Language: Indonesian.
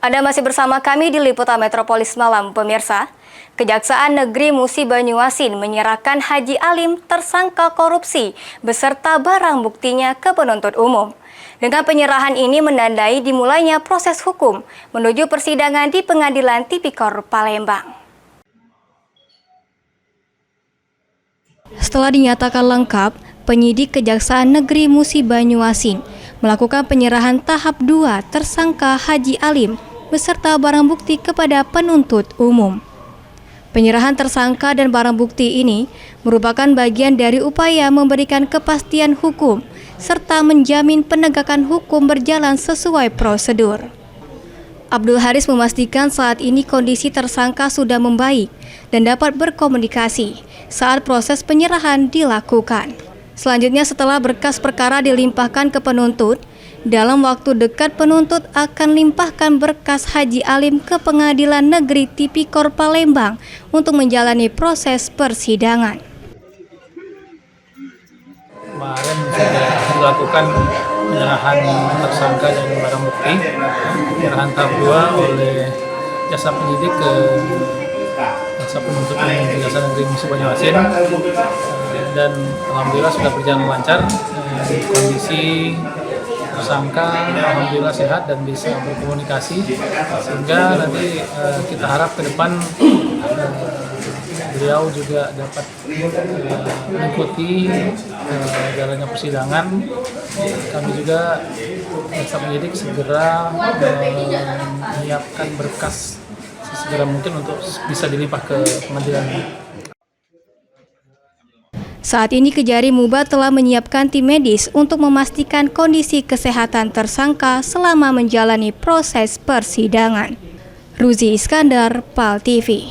Anda masih bersama kami di Liputan Metropolis Malam, pemirsa. Kejaksaan Negeri Musi Banyuasin menyerahkan Haji Alim tersangka korupsi beserta barang buktinya ke penuntut umum. Dengan penyerahan ini menandai dimulainya proses hukum menuju persidangan di Pengadilan Tipikor Palembang. Setelah dinyatakan lengkap, penyidik Kejaksaan Negeri Musi Banyuasin melakukan penyerahan tahap 2 tersangka Haji Alim beserta barang bukti kepada penuntut umum. Penyerahan tersangka dan barang bukti ini merupakan bagian dari upaya memberikan kepastian hukum serta menjamin penegakan hukum berjalan sesuai prosedur. Abdul Haris memastikan saat ini kondisi tersangka sudah membaik dan dapat berkomunikasi saat proses penyerahan dilakukan. Selanjutnya, setelah berkas perkara dilimpahkan ke penuntut, dalam waktu dekat penuntut akan limpahkan berkas Haji Alim ke Pengadilan Negeri Tipikor Palembang untuk menjalani proses persidangan. Kemarin sudah dilakukan penyerahan tersangka dan barang bukti, penyerahan tahap 2 oleh jasa penyidik ke jaksa penuntut umum Kejaksaan Negeri Musi Banyuasin, dan alhamdulillah sudah berjalan lancar. Kondisi tersangka alhamdulillah sehat dan bisa berkomunikasi, sehingga nanti kita harap ke depan beliau juga dapat mengikuti jalannya persidangan. Kami juga jaksa penyidik segera menyiapkan berkas sesegera mungkin untuk bisa dilimpah ke pengadilan. Saat ini Kejari Muba telah menyiapkan tim medis untuk memastikan kondisi kesehatan tersangka selama menjalani proses persidangan. Ruzi Iskandar, PAL TV.